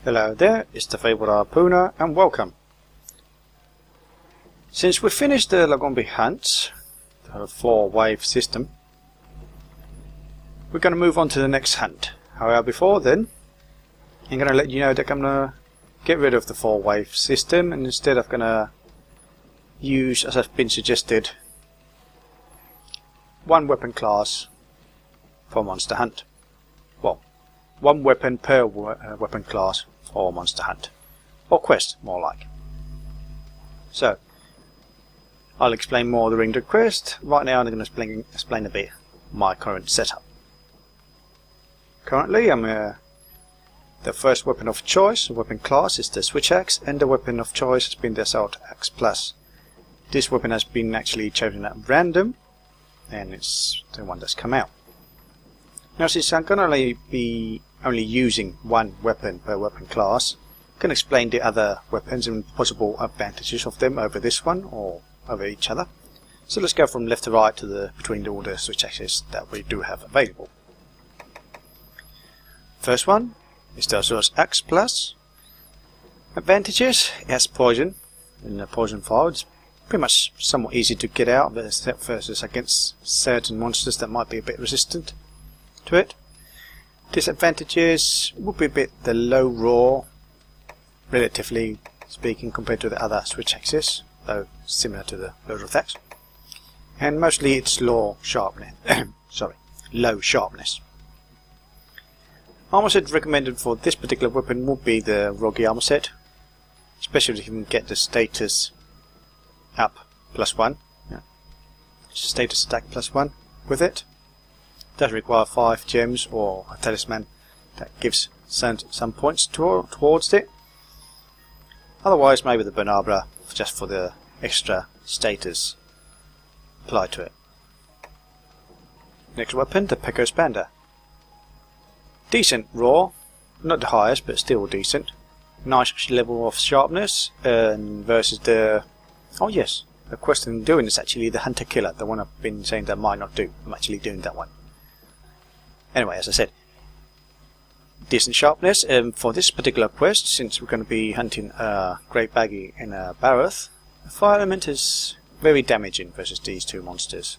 Hello there, it's the Fabled Harpooner and welcome. Since we finished the Lagombi hunt, the 4-wave system, we're going to move on to the next hunt. However, before then, I'm going to let you know that I'm going to get rid of the 4-wave system and instead I'm going to use, as has been suggested, one weapon class for monster hunt. Well, one weapon per weapon class or monster hunt, or quest more like. So I'll explain more during the quest. Right now I'm going to explain a bit my current setup. Currently I'm the first weapon of choice, weapon class is the switch axe, and the weapon of choice has been the assault axe plus. This weapon has been actually chosen at random and it's the one that's come out. Now since I'm going to be only using one weapon per weapon class, I can explain the other weapons and possible advantages of them over this one or over each other. So let's go from left to right to between all the switch axes that we do have available. First one is the Assault Axe Plus. Advantages: it has poison in the poison file. It's pretty much somewhat easy to get out versus against certain monsters that might be a bit resistant to it. Disadvantages would be a bit the low roar, relatively speaking, compared to the other switch axes, though similar to the Barroth axe, and mostly its low sharpness. Low sharpness. Armor set recommended for this particular weapon would be the Rogi armor set, especially if you can get the status up +1, status attack +1 with it. Does require 5 gems or a talisman that gives some points towards it. Otherwise maybe the Bernabra just for the extra status applied to it. Next weapon, the Peko Expander. Decent raw, not the highest but still decent. Nice level of sharpness and versus the... oh yes, the quest I'm doing is actually the Hunter Killer, the one I've been saying that I might not do. I'm actually doing that one. Anyway, as I said, decent sharpness. For this particular quest, since we're going to be hunting Great Jaggi and Barroth, the fire element is very damaging versus these two monsters.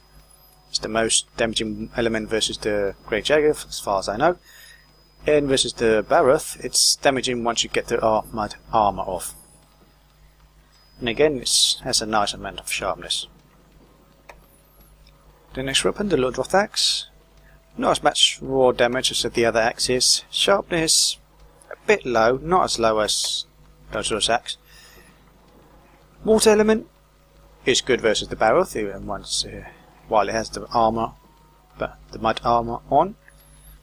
It's the most damaging element versus the Great Jaggi, as far as I know. And versus the Barroth, it's damaging once you get the armor off. And again, it has a nice amount of sharpness. The next weapon, the Barroth axe. Not as much raw damage as the other axes. Sharpness a bit low, not as low as Barroth's axe. Water element is good versus the Barroth, even once while it has the armor, but the mud armor on.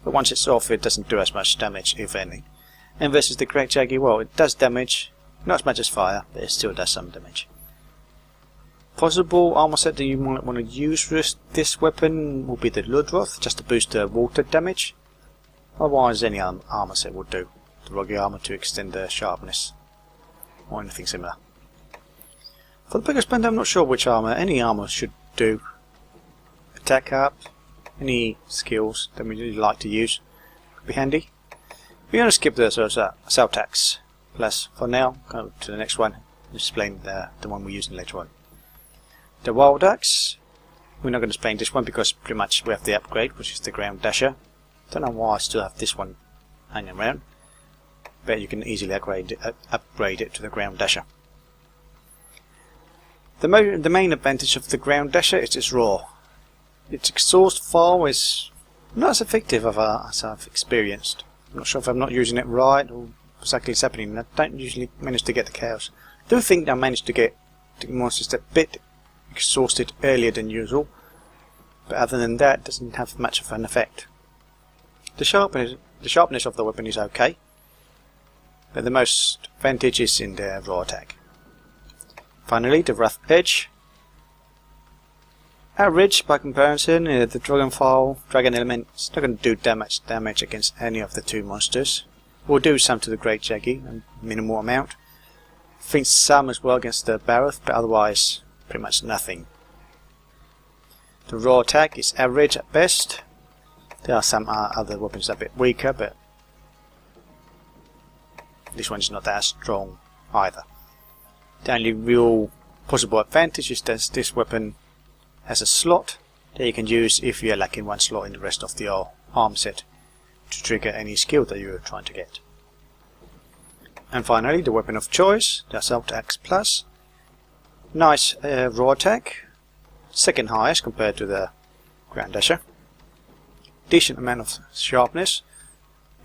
But once it's off, it doesn't do as much damage, if any. And versus the Great Jaggi, well, it does damage, not as much as fire, but it still does some damage. Possible armor set that you might want to use for this weapon will be the Ludroth, just to boost the water damage. Otherwise, any armor set will do. The Rogi armor to extend the sharpness, or anything similar. For the Peko Expander, I'm not sure which armor. Any armor should do. Attack up, any skills that we really like to use could be handy. We're going to skip the Assault Axe Plus for now. Go to the next one. Explain the one we're using later on. The Wild Axe, we're not going to explain this one because pretty much we have the upgrade, which is the Ground Dasher. Don't know why I still have this one hanging around, but you can easily upgrade it to the Ground Dasher. The main advantage of the Ground Dasher is its raw. Its exhaust file is not as effective as I've experienced. I'm not sure if I'm not using it right or exactly what's happening. I don't usually manage to get the chaos. I do think I managed to get the monsters a bit exhausted earlier than usual, but other than that it doesn't have much of an effect. The sharpness of the weapon is okay, but the most advantage is in the raw attack. Finally, the Rough Edge. Average by comparison. The dragon element is not going to do much damage against any of the two monsters. Will do some to the Great Jaggi, a minimal amount. I think some as well against the Barroth, but otherwise pretty much nothing. The raw attack is average at best. There are some other weapons that are a bit weaker, but this one's not as strong either. The only real possible advantage is that this weapon has a slot that you can use if you're lacking one slot in the rest of the arm set to trigger any skill that you're trying to get. And finally, the weapon of choice, the Assault Axe Plus. Nice raw attack, second highest compared to the Grand Dasher. Decent amount of sharpness,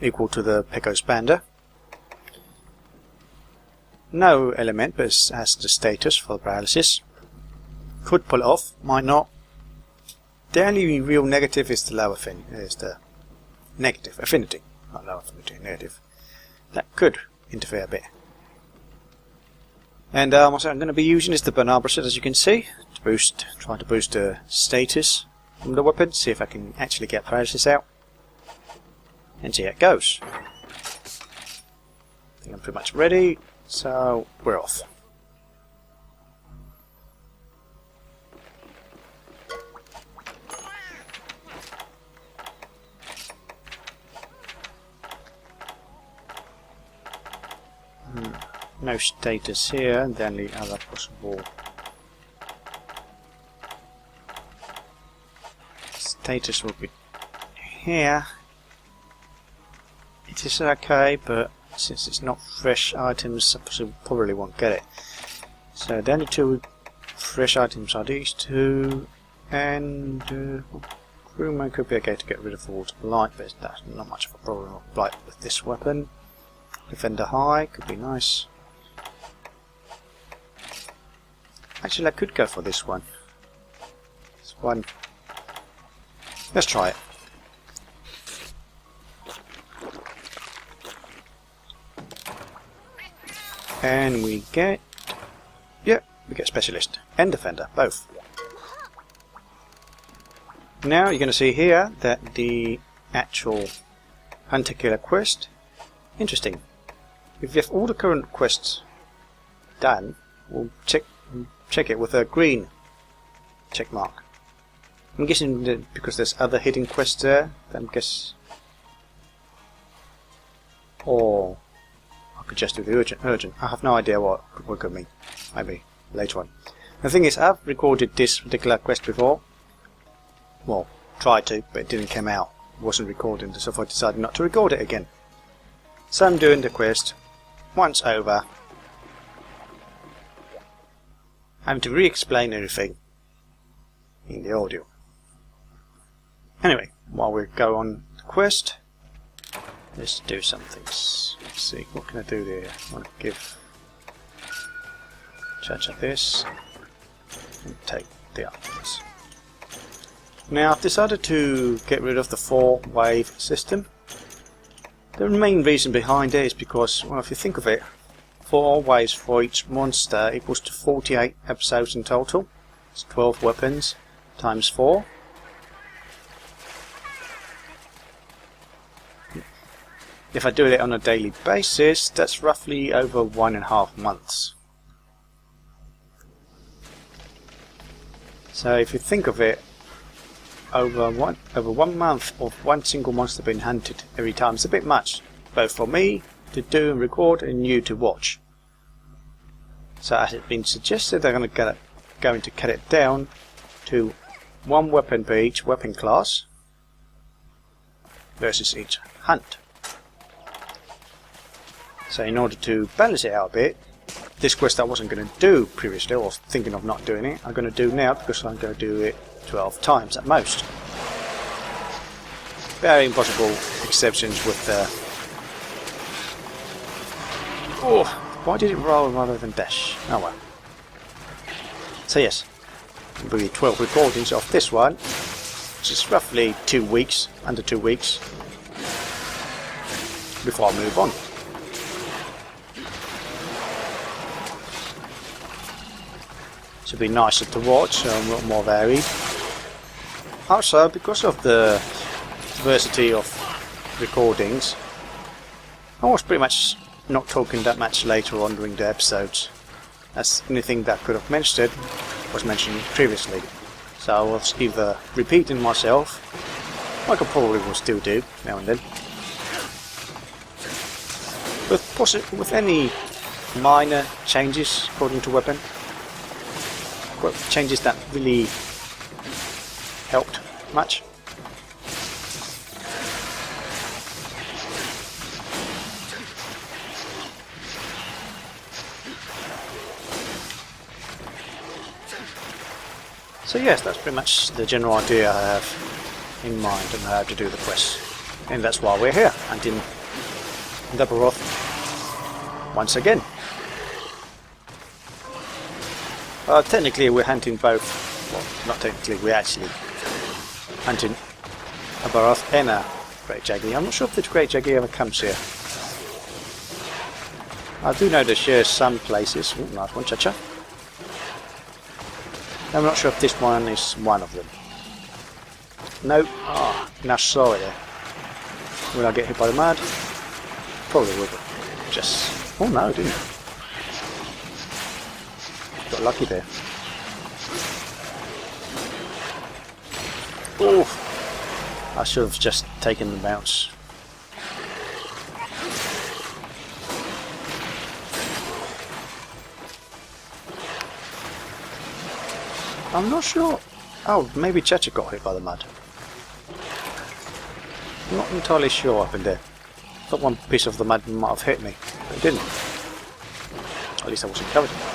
equal to the Peko Expander. No element, but it has the status for paralysis. Could pull it off, might not. The only real negative is the low negative affinity, not low affinity, negative. That could interfere a bit. And what I'm going to be using is the Banana Bracelet, as you can see, to try to boost the status from the weapon, see if I can actually get paralysis out, and see how it goes. I think I'm pretty much ready, so we're off. No status here, and the only other possible status will be here. It is okay, but since it's not fresh items, I probably won't get it. So the only two fresh items are these two, and Crewman could be okay to get rid of the Walls of Light, but that's not much of a problem with this weapon. Defender High could be nice. Actually, I could go for this one. This one. Let's try it. And we get... yeah, we get Specialist and Defender, both. Now you're going to see here that the actual Hunter Killer quest... interesting. If you have all the current quests done, we'll check it with a green check mark. I'm guessing that because there's other hidden quests there, then or I could just do the urgent. I have no idea what could mean. Maybe later on. The thing is, I've recorded this particular quest before. Well, tried to, but it didn't come out. It wasn't recording, so I decided not to record it again. So I'm doing the quest once over. Having to re-explain everything in the audio. Anyway, while we go on the quest, let's do some things. Let's see, what can I do there? I want to give charge of this and take the others. Now I've decided to get rid of the 4-wave system. The main reason behind it is because, well, if you think of it, 4 waves for each monster equals to 48 episodes in total. It's 12 weapons times 4. If I do it on a daily basis, that's roughly over 1.5 months. So if you think of it, over one month of one single monster being hunted every time is a bit much, both for me to do and record and you to watch. So as it's been suggested, they're going to cut it down to 1 weapon per each weapon class versus each hunt. So in order to balance it out a bit, this quest I wasn't going to do previously, or was thinking of not doing it, I'm going to do now because I'm going to do it 12 times at most. Very impossible exceptions with the... oh, why did it roll rather than dash? Oh well. So yes, there will be 12 recordings of this one, which is roughly 2 weeks, under 2 weeks, before I move on. Should be nicer to watch, so a lot more varied. Also, because of the diversity of recordings, I was pretty much not talking that much later on during the episodes, as anything that could have mentioned was mentioned previously. So I was either repeating myself, like I probably will still do now and then, with any minor changes according to weapon, changes that really helped much. So yes, that's pretty much the general idea I have in mind on how to do the quest. And that's why we're here, hunting the Barroth once again. Technically we're hunting both, well not technically, we're actually hunting a Barroth and a Great Jaggi. I'm not sure if the Great Jaggi ever comes here. I do know they share some places. Ooh, nice one, cha-cha. I'm not sure if this one is one of them. No. Ah, now saw it there. Will I get hit by the mud? Probably will, but just... Oh no, I didn't. Got lucky there. Oh! I should have just taken the bounce. I'm not sure. Oh, maybe Chacha got hit by the mud. I'm not entirely sure up in there. I thought one piece of the mud might have hit me, but it didn't. At least I wasn't covered in mud.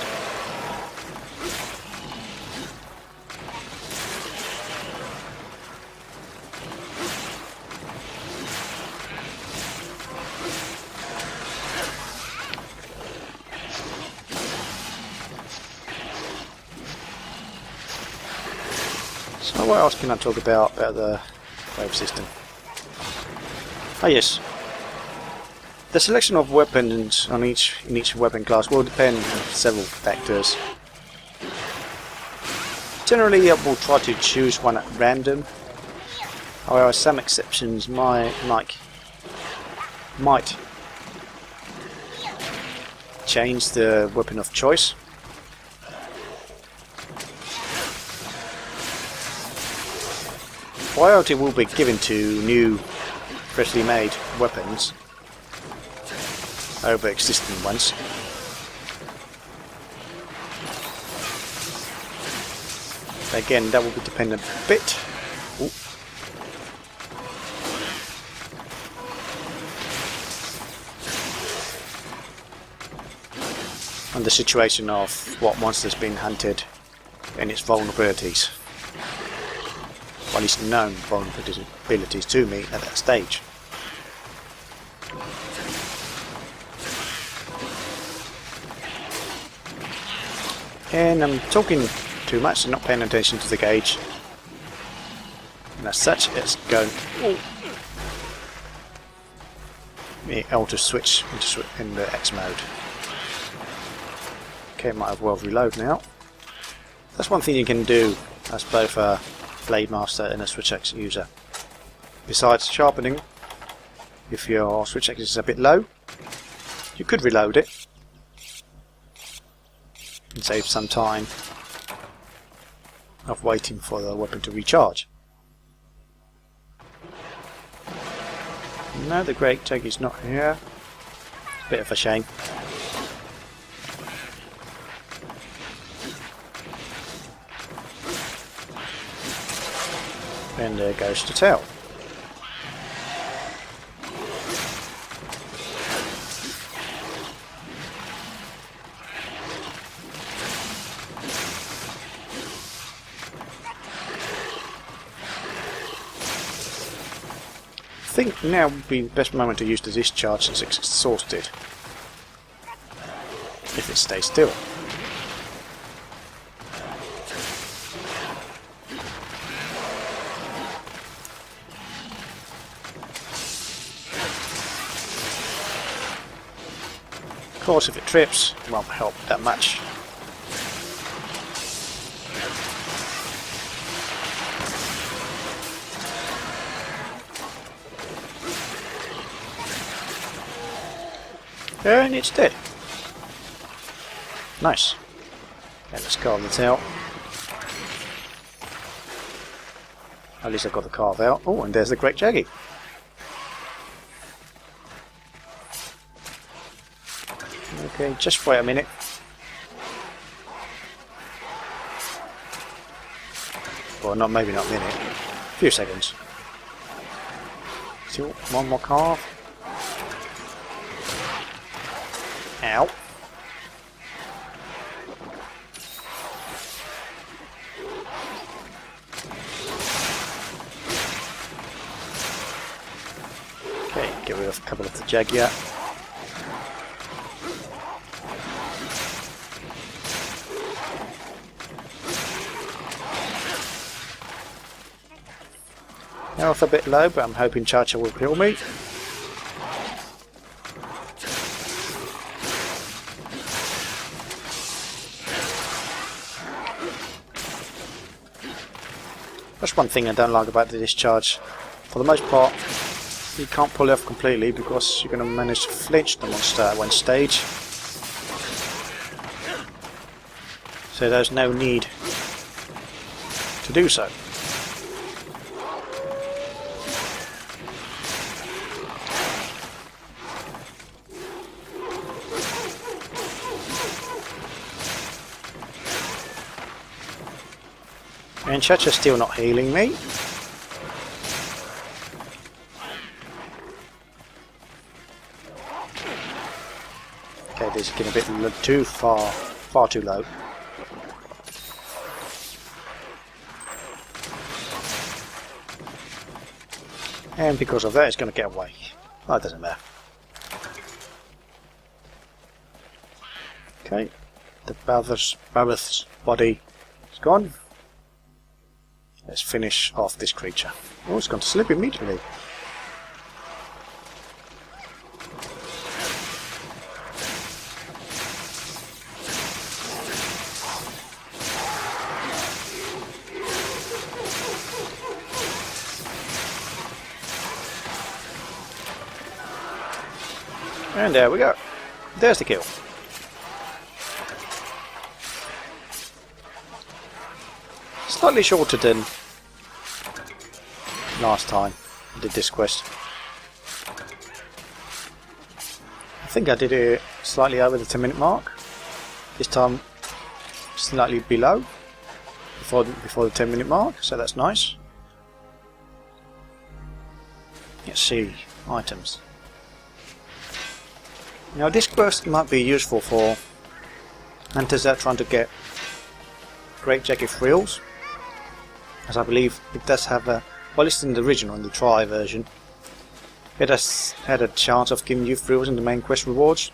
So what else can I talk about the wave system? Ah yes, the selection of weapons in each weapon class will depend on several factors. Generally I will try to choose one at random, however some exceptions might change the weapon of choice. Priority will be given to new, freshly made weapons over existing ones. Again, that will be dependent a bit. Ooh. On the situation of what monster's been hunted and its vulnerabilities. Or at least known vulnerabilities to me at that stage. And I'm talking too much and not paying attention to the gauge. And as such, it's going. I'll just switch in the X mode. Okay, might as well reload now. That's one thing you can do as both a Blade Master and a Switch X user. Besides sharpening, if your Switch X is a bit low, you could reload it and save some time of waiting for the weapon to recharge. No, the Great Jaggi's not here. Bit of a shame. And there goes the tail. I think now would be the best moment to use the discharge since it's exhausted. If it stays still. Of course, if it trips, it won't help that much. And it's dead. Nice. And let's carve the tail. At least I've got the carve out. Oh, and there's the Great Jaggi. Okay, just wait a minute. Well, maybe not a minute. A few seconds. Still one more carve. Ow. Okay, get rid of a couple of the Jaggi. Health a bit low, but I'm hoping Chacha will heal me. That's one thing I don't like about the discharge. For the most part, you can't pull it off completely because you're going to manage to flinch the monster at one stage. So there's no need to do so. And Chacha's still not healing me. Okay, this is getting a bit too far too low. And because of that, it's going to get away. Oh, it doesn't matter. Okay, the Barroth's body is gone. Let's finish off this creature. Oh, it's gone to sleep immediately. And there we go. There's the kill. Slightly shorter than last time I did this quest. I think I did it slightly over the 10-minute mark. This time slightly below before the 10-minute mark, so that's nice. Let's see, items. Now this quest might be useful for hunters that are trying to get Great Jaggi frills, as I believe it does have a, well, at least in the original, in the try version, it has had a chance of giving you frills in the main quest rewards,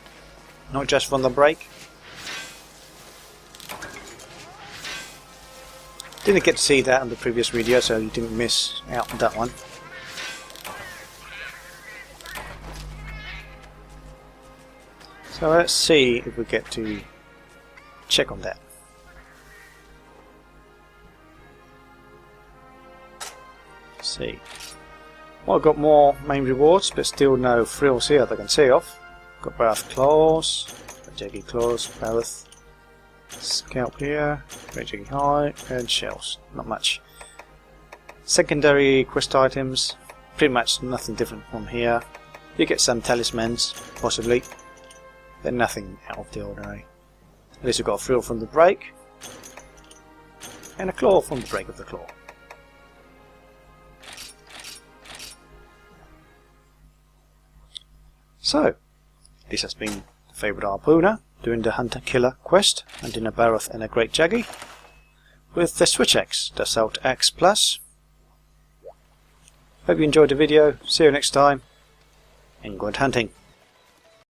not just from the break. Didn't get to see that in the previous video, so you didn't miss out on that one. So let's see if we get to check on that. Let's see. Well, I've got more main rewards, but still no frills here that I can see of. Got Barroth claws, Jaggi claws, Barroth scalp here, Great Jaggi hide, and shells. Not much. Secondary quest items, pretty much nothing different from here. You get some talismans, possibly, but nothing out of the ordinary. At least we've got a frill from the break, and a claw from the break of the claw. So, this has been the Fabled Harpooner doing the Hunter-Killer quest, hunting a Barroth and a Great Jaggi with the Switch X, the Assault X Plus. Hope you enjoyed the video, see you next time, and good hunting!